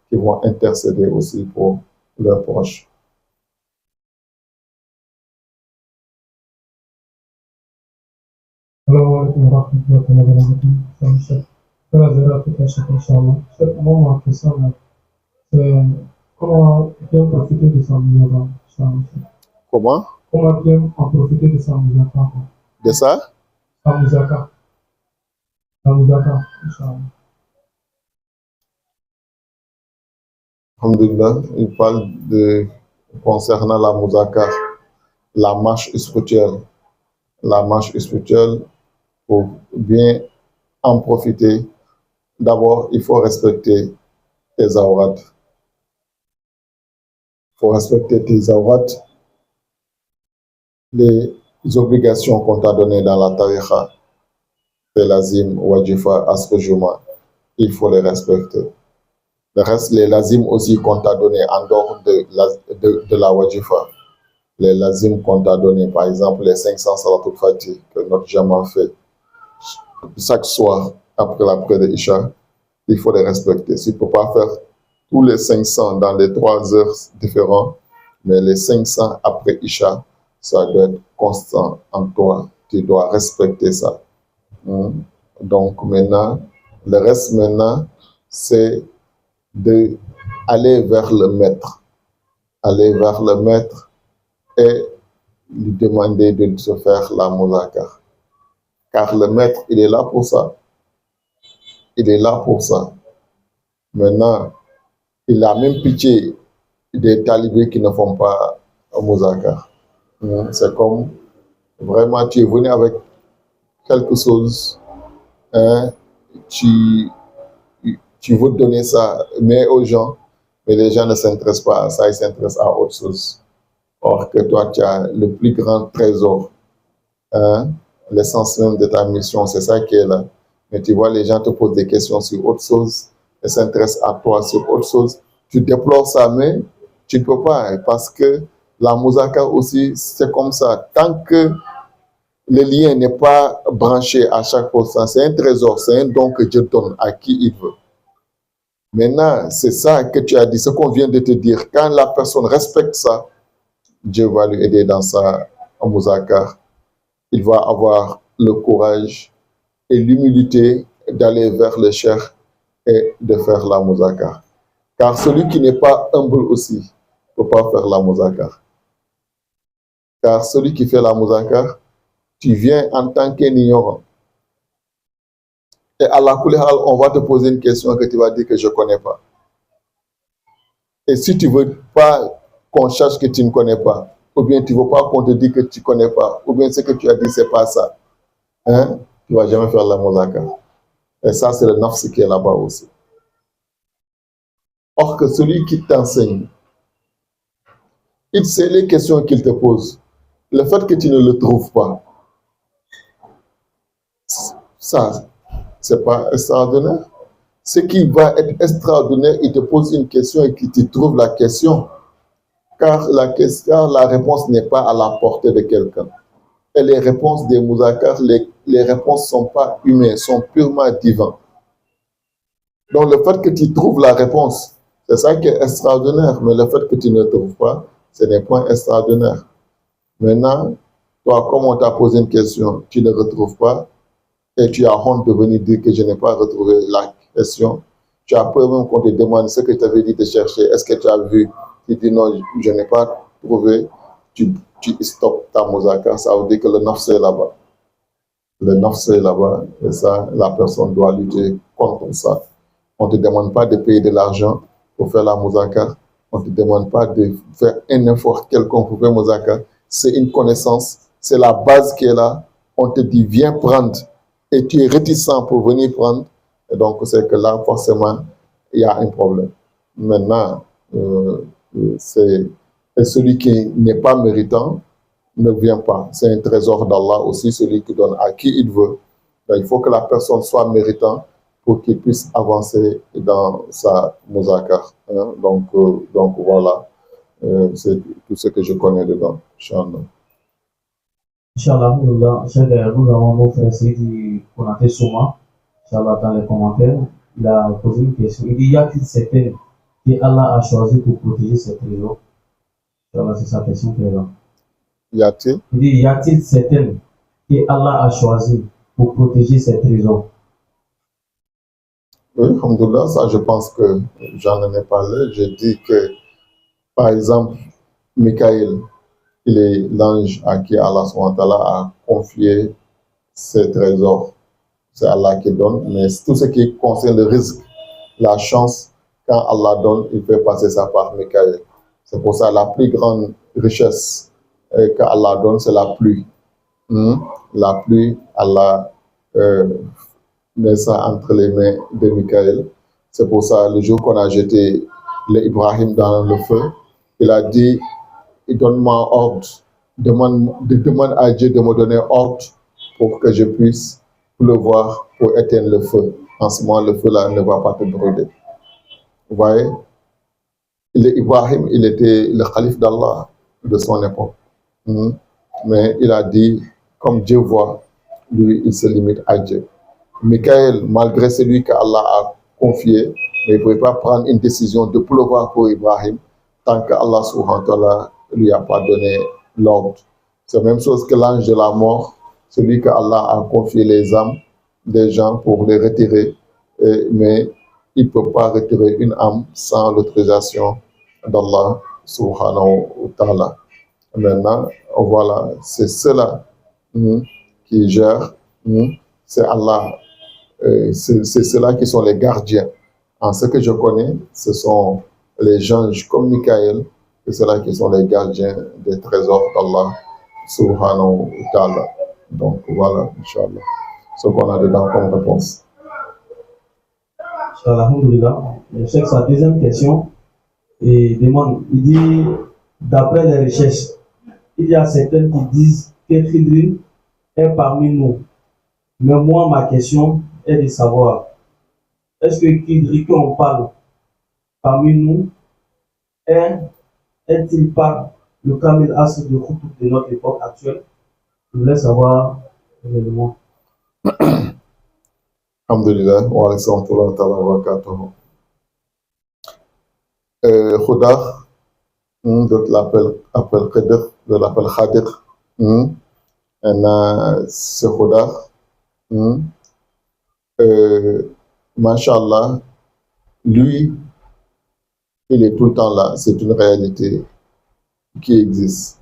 qui vont intercéder aussi pour leurs proches. Alors, moi, ma question, c'est comment bien profiter de sa mise en avant. Comment? Comment bien en profiter de sa mise en avant. De ça? Sa musaka. Sa musaka, Inch'Allah. Alhamdulillah, il parle concernant la Mouzaka, la marche spirituelle. La marche spirituelle, pour bien en profiter, d'abord, il faut respecter tes awrats. Il faut respecter tes awrats, les obligations qu'on t'a données dans la tariqa, les lazim, wajifa, asrejuma, il faut les respecter. Le reste, les lazim aussi qu'on t'a donné en dehors de la wajifa, les lazim qu'on t'a donné, par exemple les 500 salatul fatih que notre jama fait chaque soir après la prière de Isha, il faut les respecter. Tu ne peux pas faire tous les 500 dans les 3 heures différentes, mais les 500 après Isha, ça doit être constant en toi. Tu dois respecter ça. Donc maintenant, le reste maintenant, c'est d'aller vers le maître. Aller vers le maître et lui demander de se faire la mouzaka. Car le maître, il est là pour ça. Il est là pour ça. Maintenant, il a même pitié des talibés qui ne font pas mouzaka. C'est comme, vraiment, tu es venu avec quelque chose, hein, tu veux donner ça, mais aux gens, mais les gens ne s'intéressent pas à ça, ils s'intéressent à autre chose. Or que toi, tu as le plus grand trésor, hein, l'essence même de ta mission, c'est ça qui est là. Mais tu vois, les gens te posent des questions sur autre chose, ils s'intéressent à toi sur autre chose. Tu déplores ça, mais tu ne peux pas, parce que la mouzaka aussi, c'est comme ça. Tant que le lien n'est pas branché à chaque fois, c'est un trésor, c'est un don que Dieu donne à qui il veut. Maintenant, c'est ça que tu as dit, ce qu'on vient de te dire. Quand la personne respecte ça, Dieu va lui aider dans sa mouzaka. Il va avoir le courage et l'humilité d'aller vers le cheikh et de faire la mouzaka. Car celui qui n'est pas humble aussi ne peut pas faire la mouzaka. Car celui qui fait la mouzaka, tu viens en tant qu'ignorant. Et à la couleur, on va te poser une question que tu vas dire que je ne connais pas. Et si tu ne veux pas qu'on cherche que tu ne connais pas, ou bien tu ne veux pas qu'on te dise que tu ne connais pas, ou bien ce que tu as dit, ce n'est pas ça, hein, tu ne vas jamais faire la mouzaka. Et ça, c'est le nafs qui est là-bas aussi. Or que celui qui t'enseigne, il sait les questions qu'il te pose. Le fait que tu ne le trouves pas, ça, c'est pas extraordinaire. Ce qui va être extraordinaire, il te pose une question et qu'il te trouve la question. Car la réponse n'est pas à la portée de quelqu'un. Et les réponses des mouzakars, les réponses ne sont pas humaines, sont purement divines. Donc le fait que tu trouves la réponse, c'est ça qui est extraordinaire. Mais le fait que tu ne trouves pas, ce n'est pas extraordinaire. Maintenant, toi, comme on t'a posé une question, tu ne retrouves pas, et tu as honte de venir dire que je n'ai pas retrouvé la question. Tu as peur même qu'on te demande ce que tu avais dit de chercher. Est-ce que tu as vu? Tu dis non, je n'ai pas trouvé. Tu stoppes ta mouzaka. Ça veut dire que le nafs est là-bas. Le nafs est là-bas. Et ça, la personne doit lutter contre ça. On ne te demande pas de payer de l'argent pour faire la mouzaka. On ne te demande pas de faire un effort quelconque pour faire mouzaka. C'est une connaissance. C'est la base qui est là. On te dit, viens prendre. Et tu es réticent pour venir prendre, et donc c'est que là, forcément, il y a un problème. Maintenant, celui qui n'est pas méritant ne vient pas. C'est un trésor d'Allah aussi, celui qui donne à qui il veut. Donc, il faut que la personne soit méritant pour qu'il puisse avancer dans sa mouzaka. Hein? Donc voilà, c'est tout ce que je connais dedans. Inch'Allah. Inch'Allah, nous avons mon frère Sidi Konaté Souma, Inch'Allah, dans les commentaires. Il a posé une question. Il dit, y a-t-il certaines que Allah a choisi pour protéger ses trésors? Inch'Allah, c'est sa question qui est là. Y a-t-il? Il dit, y a-t-il certaines que Allah a choisi pour protéger ses trésors? Oui, alhamdoulilah, ça je pense que j'en ai parlé. J'ai dit que, par exemple, Michael, il est l'ange à qui Allah subhanahu wa ta'ala a confié ses trésors. C'est Allah qui donne, mais tout ce qui concerne le risque, la chance, quand Allah donne, il fait passer ça par Michael. C'est pour ça la plus grande richesse qu'Allah donne, c'est la pluie. La pluie, Allah met ça entre les mains de Michael. C'est pour ça, le jour qu'on a jeté l'Ibrahim dans le feu, il a dit, donne-moi ordre, demande à Dieu de me donner ordre pour que je puisse pleuvoir pour éteindre le feu. En ce moment, le feu là ne va pas te brûler. Vous voyez, Ibrahim, il était le calife d'Allah de son époque. Mais il a dit, comme Dieu voit, lui, il se limite à Dieu. Michael, malgré celui qu'Allah a confié, mais il ne pouvait pas prendre une décision de pleuvoir pour Ibrahim tant qu'Allah subhanahu wa ta'ala lui a pas donné l'ordre. C'est la même chose que l'ange de la mort, celui qu'Allah a confié les âmes des gens pour les retirer, mais il ne peut pas retirer une âme sans l'autorisation d'Allah subhanahu wa ta'ala. Maintenant, voilà, c'est cela qui gère, c'est Allah, c'est ceux-là qui sont les gardiens. En ce que je connais, ce sont les anges comme Michael, c'est ceux-là qui sont les gardiens des trésors d'Allah subhanahu wa ta'ala. Donc voilà, Inch'Allah, ce qu'on a dedans comme réponse. Alhamdulillah. Je sais que sa deuxième question demande, il dit, d'après les recherches, il y a certains qui disent que Khidr est parmi nous. Mais moi, ma question est de savoir, est-ce que Khidr, quand on parle parmi nous, est-il pas le Kamil Asr de Khoutoub de notre époque actuelle? Je voulais savoir réellement. Alhamdulillah, wa rahmatullahi wa barakatuh. Khudar, d'autres l'appellent Khidr, d'autres l'appellent Khadir. Ce Khudar, Masha'Allah, lui, il est tout le temps là. C'est une réalité qui existe.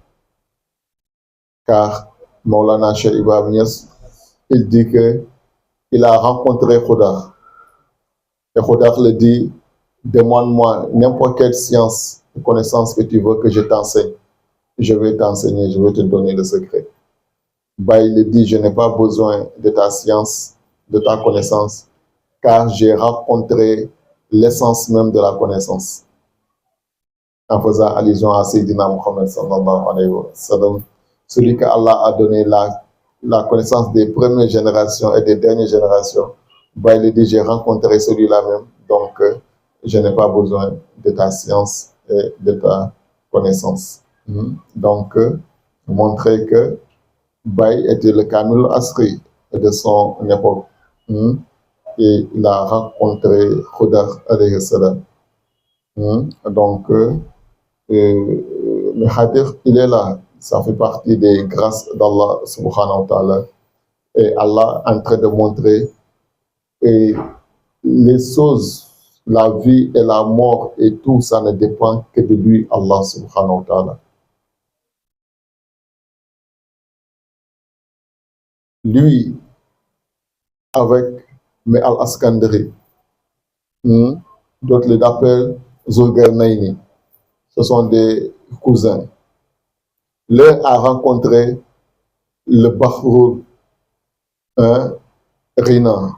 Car Maulana Cheikh Ibrahim Niass, il dit qu'il a rencontré Khudar. Et Khudar le dit, demande-moi n'importe quelle science, connaissance que tu veux que je t'enseigne. Je vais t'enseigner, je vais te donner le secret. Il le dit, je n'ai pas besoin de ta science, de ta connaissance, car j'ai rencontré l'essence même de la connaissance. En faisant allusion à Sayyidina Muhammad sallallahu alayhi wa sallam, celui qu'Allah a donné la connaissance des premières générations et des dernières générations, il dit, j'ai rencontré celui-là même, donc je n'ai pas besoin de ta science et de ta connaissance. Donc, montrer que Baye était le Kamil Asri de son époque. Et il a rencontré Khudar alayhi salam. Donc, le Khadir, il est là. Ça fait partie des grâces d'Allah subhanahu wa ta'ala. Et Allah est en train de montrer les choses, la vie et la mort et tout, ça ne dépend que de lui, Allah subhanahu wa ta'ala. Lui, avec Al-Askandari, d'autres l'appellent Zulgarnaini, ce sont des cousins. L'un a rencontré le Bahrul Rina,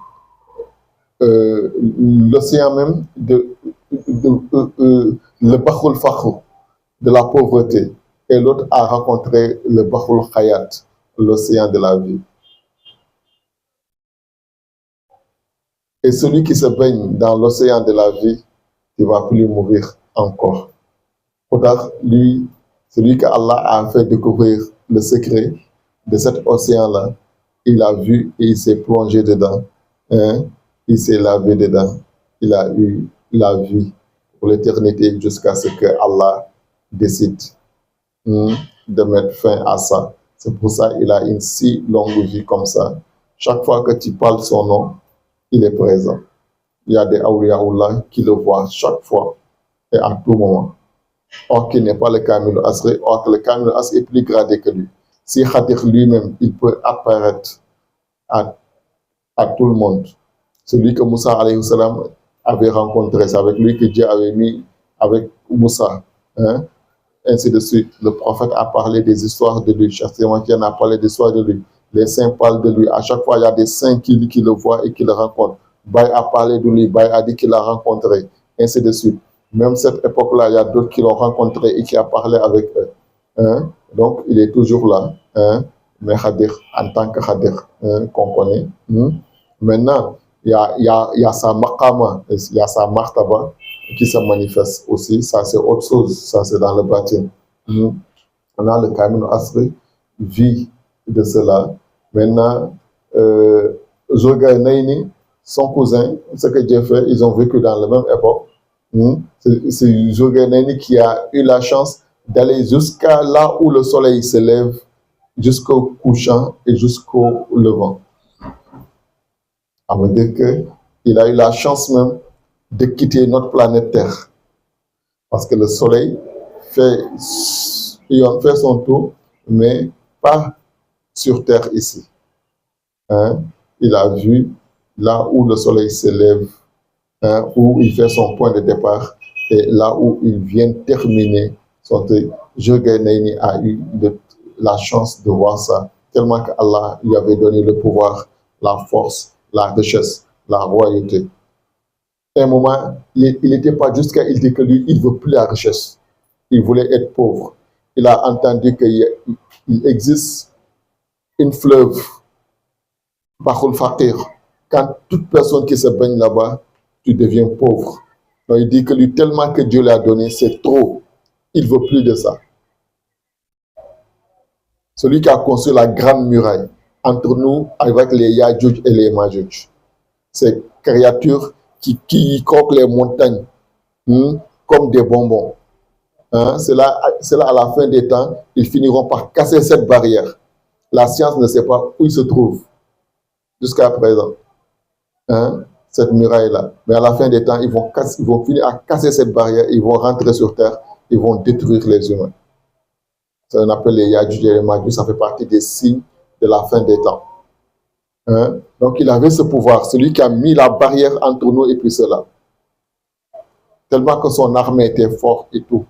l'océan même, le Bahrul Fakhr, de la pauvreté, et l'autre a rencontré le Bahrul Khayat, l'océan de la vie. Et celui qui se baigne dans l'océan de la vie, il ne va plus mourir encore. Khudar, lui, celui qu'Allah a fait découvrir le secret de cet océan-là, il a vu et il s'est plongé dedans. Il s'est lavé dedans. Il a eu la vie pour l'éternité jusqu'à ce que Allah décide de mettre fin à ça. C'est pour ça qu'il a une si longue vie comme ça. Chaque fois que tu parles son nom, il est présent. Il y a des awliyaullah qui le voient chaque fois et à tout moment. Or qu'il n'est pas le Kamil Asri, or que le Kamil Asri est plus gradé que lui. Si Khadir lui-même, il peut apparaître à tout le monde. Celui que Moussa alayhi salam avait rencontré, c'est avec lui que Dieu avait mis avec Moussa. Hein? Ainsi de suite. Le prophète a parlé des histoires de lui. Chassémantien a parlé des histoires de lui. Les saints parlent de lui. À chaque fois, il y a des saints qui le voient et qui le rencontrent. Baye a parlé de lui. Baye a dit qu'il l'a rencontré. Ainsi de suite. Même cette époque-là, il y a d'autres qui l'ont rencontré et qui a parlé avec eux. Hein? Donc, il est toujours là. Hein? Mais Khadir, en tant que Khadir, hein, qu'on connaît. Maintenant, il y a sa maqama, il y a sa martaba qui se manifeste aussi. Ça, c'est autre chose. Ça, c'est dans le bâtiment. On a le Kamil Asri, vit de cela. Maintenant, Zoga et Naini, son cousin, ce que Dieu fait, ils ont vécu dans la même époque. C'est Zoga et Naini qui a eu la chance d'aller jusqu'à là où le soleil se lève, jusqu'au couchant et jusqu'au levant. Ça veut dire qu'il a eu la chance même de quitter notre planète Terre. Parce que le soleil fait son tour, mais pas sur Terre ici. Hein? Il a vu là où le soleil se lève, hein, où il fait son point de départ, et là où il vient terminer son truc. Jogainaini a eu la chance de voir ça, tellement qu'Allah lui avait donné le pouvoir, la force, la richesse, la royauté. À un moment, il n'était pas jusqu'à il dit que lui, il ne veut plus la richesse. Il voulait être pauvre. Il a entendu qu'il existe une fleuve, Bahul Fakir. Quand toute personne qui se baigne là-bas, tu deviens pauvre. Donc il dit que lui, tellement que Dieu l'a donné, c'est trop. Il ne veut plus de ça. Celui qui a construit la grande muraille entre nous avec les Yadjuj et les Majuj. Ces créatures qui croquent les montagnes comme des bonbons. Hein? C'est là, à la fin des temps, ils finiront par casser cette barrière. La science ne sait pas où il se trouve jusqu'à présent. Hein? Cette muraille-là. Mais à la fin des temps, ils vont finir à casser cette barrière, ils vont rentrer sur Terre, ils vont détruire les humains. Ça on appelle les Yadjuj et les Majuj, ça fait partie des signes de la fin des temps. Hein? Donc il avait ce pouvoir, celui qui a mis la barrière entre nous et puis cela. Tellement que son armée était forte et tout.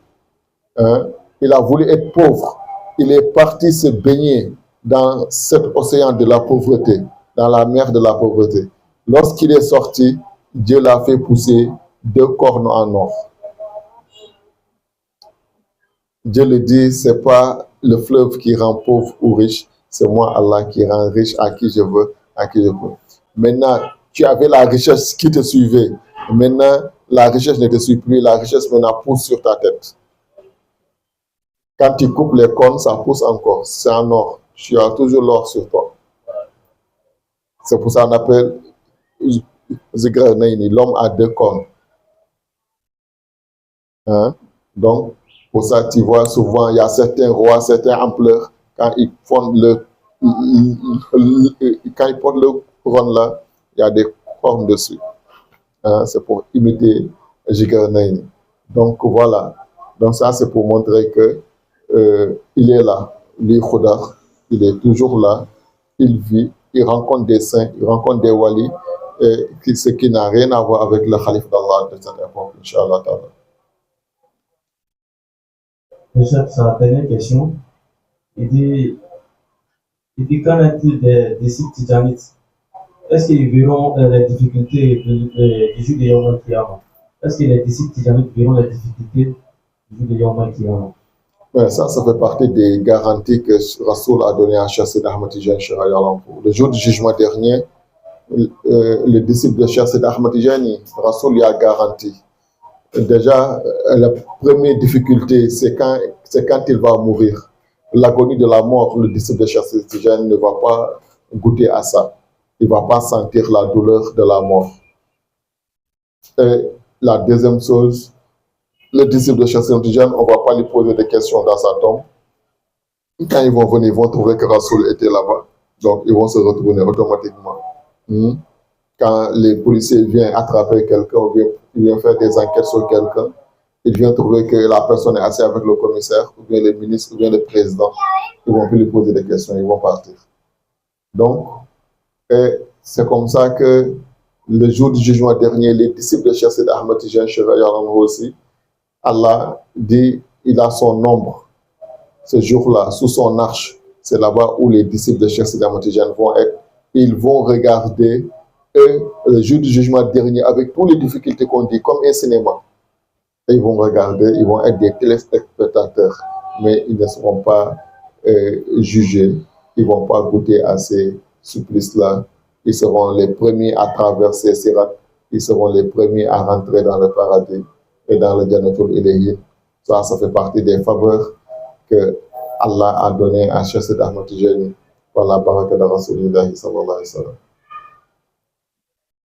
Hein? Il a voulu être pauvre. Il est parti se baigner dans cet océan de la pauvreté, dans la mer de la pauvreté. Lorsqu'il est sorti, Dieu l'a fait pousser 2 cornes en or. Dieu le dit, ce n'est pas le fleuve qui rend pauvre ou riche, c'est moi Allah qui rend riche à qui je veux, à qui je peux. Maintenant, tu avais la richesse qui te suivait. Maintenant, la richesse ne te suit plus, la richesse maintenant pousse sur ta tête. Quand tu coupes les cornes, ça pousse encore. C'est en or. Tu as toujours l'or sur toi. C'est pour ça qu'on appelle Zigranaini, l'homme a 2 cornes. Hein? Donc, pour ça, tu vois souvent, il y a certains rois, certains empereurs, quand ils portent le couronne là, il y a des cornes dessus. Hein? C'est pour imiter Zigranaini. Donc, voilà. Donc, ça, c'est pour montrer que il est là, lui Khoudar, il est toujours là, il vit, il rencontre des saints, il rencontre des walis, ce qui n'a rien à voir avec le Khalif d'Allah de cette époque, Inch'Allah. Déjà, sa dernière question, il dit qu'en est-il des disciples tidjanites? Est-ce qu'ils verront les difficultés du jour de Yom Al-Qiyamah? Est-ce que les disciples tidjanites verront les difficultés du jour de Yom Al-Qiyamah? Ouais, ça fait partie des garanties que Rasoul a donné à Cheikh Sidi Ahmed Tijani. Le jour du jugement dernier, le disciple de Cheikh Sidi Ahmed Tijani, Rasoul lui a garanti. Déjà, la première difficulté, c'est quand il va mourir. L'agonie de la mort, le disciple de Cheikh Sidi Tijani ne va pas goûter à ça. Il ne va pas sentir la douleur de la mort. Et la deuxième chose, le disciple de Cheikh Sidi Tijani, on ne va pas lui poser des questions dans sa tombe. Quand ils vont venir, ils vont trouver que Rasoul était là-bas. Donc, ils vont se retourner automatiquement. Quand les policiers viennent attraper quelqu'un ou bien ils viennent faire des enquêtes sur quelqu'un, ils viennent trouver que la personne est assise avec le commissaire, ou bien le ministre, ou bien le président. Ils ne vont plus lui poser des questions, ils vont partir. Donc, c'est comme ça que le jour du jugement dernier, les disciples de Cheikh Seydi Ahmed Tidiane aussi, Allah dit, il a son ombre. Ce jour-là, sous son arche, c'est là-bas où les disciples de Cheikh Seydi Ahmed Tidiane vont être. Ils vont regarder le jour du jugement dernier, avec toutes les difficultés qu'on dit, comme un cinéma. Et ils vont regarder, ils vont être des téléspectateurs, mais ils ne seront pas jugés, ils ne vont pas goûter à ces supplices-là. Ils seront les premiers à traverser Sirat, ils seront les premiers à rentrer dans le paradis et dans le Jannatul Ilahi. Ça fait partie des faveurs que Allah a donné à Cheikh Seydi Ahmed Tidiane par la baraka de Rasulillahi sallallahu alayhi wa sallam.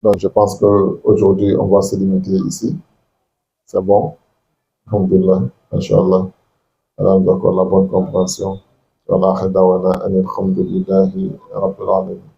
Donc, je pense qu'aujourd'hui, on va se limiter ici. C'est bon. Alhamdulillah, Inch'Allah. Alors, d'accord, la bonne compréhension. Wa la khadawana anil hamdulillahi rabbil alamin.